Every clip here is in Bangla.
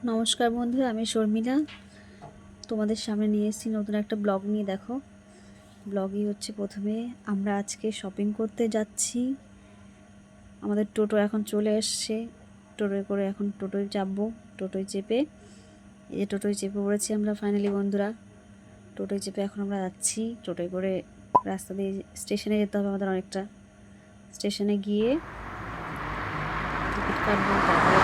নমস্কার বন্ধুরা, আমি শর্মিলা তোমাদের সামনে নিয়ে এসেছি নতুন একটা ব্লগ নিয়ে। দেখো, ব্লগই হচ্ছে প্রথমে আমরা আজকে শপিং করতে যাচ্ছি। আমাদের টোটো এখন চলে এসছে, টোটোয় করে এখন টোটোয় চাপবো। টোটোয় চেপে টোটোয় চেপে পড়েছি আমরা ফাইনালি বন্ধুরা। টোটোয় চেপে এখন আমরা যাচ্ছি। টোটোয় করে রাস্তা দিয়ে স্টেশনে যেতে হবে আমাদের অনেকটা। স্টেশনে গিয়ে টিকিট কাটবো, তারপরে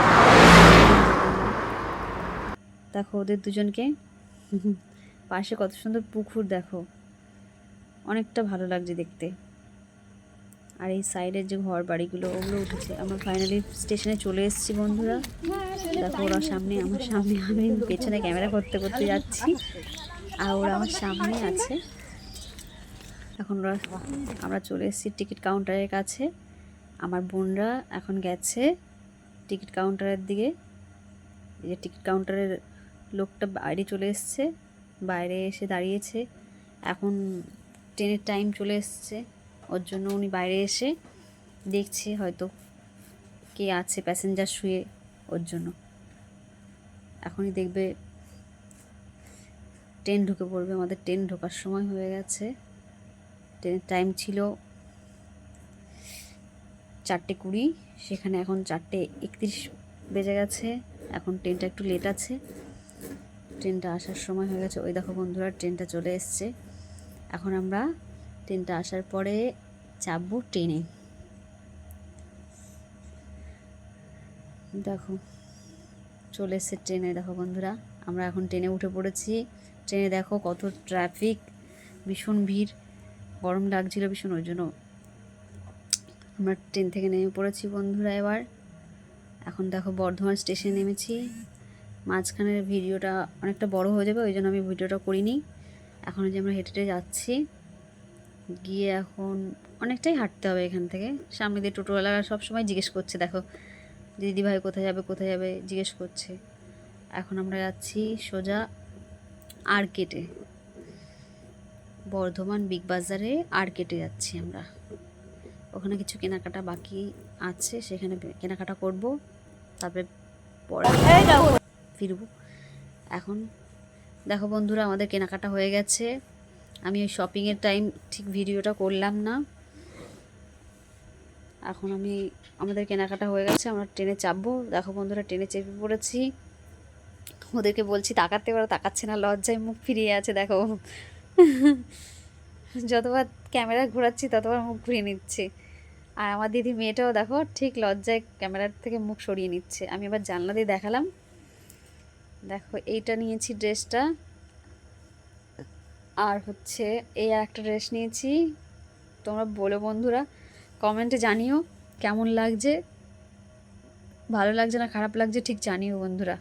দেখো ওদের দুজনকে। পাশে কত সুন্দর পুকুর, দেখো অনেকটা ভালো লাগছে দেখতে। আর এই সাইডের যে ঘর বাড়িগুলো ওগুলো উঠেছে। আমরা ফাইনালি স্টেশনে চলে এসেছি বন্ধুরা। দেখো ওরা সামনে, আমার সামনে, আমি পেছনে ক্যামেরা করতে করতে যাচ্ছি আর ওরা আমার সামনে আছে। এখন আমরা চলে এসেছি টিকিট কাউন্টারের কাছে। আমার বোনরা এখন গেছে টিকিট কাউন্টারের দিকে। এই যে টিকিট কাউন্টারের লোকটা বাইরে চলে এসছে, বাইরে এসে দাঁড়িয়েছে। এখন ট্রেনের টাইম চলে এসছে, ওর জন্য উনি বাইরে এসে দেখছে হয়তো কে আছে প্যাসেঞ্জার শুয়ে, ওর জন্য। এখনই দেখবে ট্রেন ঢুকে পড়বে। আমাদের ট্রেন ঢোকার সময় হয়ে গেছে। ট্রেনের টাইম ছিল 4:20, সেখানে এখন 4:31 বেজে গেছে। এখন ট্রেনটা একটু লেট আছে, ট্রেনটা আসার সময় হয়ে গেছে। ওই দেখো বন্ধুরা, ট্রেনটা চলে এসছে। এখন আমরা ট্রেনটা আসার পরে চাপবো ট্রেনে। দেখো চলে এসছে ট্রেনে। দেখো বন্ধুরা, আমরা এখন ট্রেনে উঠে পড়েছি। ট্রেনে দেখো কত ট্রাফিক, ভীষণ ভিড়, গরম লাগছিল ভীষণ, ওই জন্য আমরা ট্রেন থেকে নেমে পড়েছি বন্ধুরা। এবার এখন দেখো বর্ধমান স্টেশনে নেমেছি। মাঝখানের ভিডিওটা অনেকটা বড় হয়ে যাবে, ওই জন্য আমি ভিডিওটা করিনি। এখন যে আমরা হেঁটে হেঁটে যাচ্ছি, গিয়ে এখন অনেকটাই হাঁটতে হবে এখান থেকে। সামনে দিয়ে টোটোওয়ালারা সবসময় জিজ্ঞেস করছে, দেখো দিদিভাই কোথায় যাবে কোথায় যাবে জিজ্ঞেস করছে। এখন আমরা যাচ্ছি সোজা আরকেটে, বর্ধমান বিগ বাজারে আরকেটে যাচ্ছি আমরা। ওখানে কিছু কেনাকাটা বাকি আছে, সেখানে কেনাকাটা করব, তারপরে পরে ফিরবো। এখন দেখো বন্ধুরা, আমাদের কেনাকাটা হয়ে গেছে। আমি ওই শপিংয়ের টাইম ঠিক ভিডিওটা করলাম না। এখন আমাদের কেনাকাটা হয়ে গেছে, আমরা ট্রেনে চাপবো। দেখো বন্ধুরা, ট্রেনে চেপে পড়েছি। ওদেরকে বলছি তাকাতে, ওরা তাকাচ্ছে না, লজ্জায় মুখ ফিরিয়ে আছে। দেখো যতবার ক্যামেরা ঘোরাচ্ছি ততবার মুখ ঘুরিয়ে নিচ্ছে। আর আমার দিদি মেয়েটাও দেখো ঠিক লজ্জায় ক্যামেরার থেকে মুখ সরিয়ে নিচ্ছে। আমি এবার জানলা দিয়ে দেখালাম। দেখো এইটা নিয়েছি ড্রেসটা, আর হচ্ছে এই আর একটা ড্রেস নিয়েছি। তোমরা বলো বন্ধুরা, কমেন্টে জানিও কেমন লাগছে, ভালো লাগছে না খারাপ লাগছে ঠিক জানিও বন্ধুরা।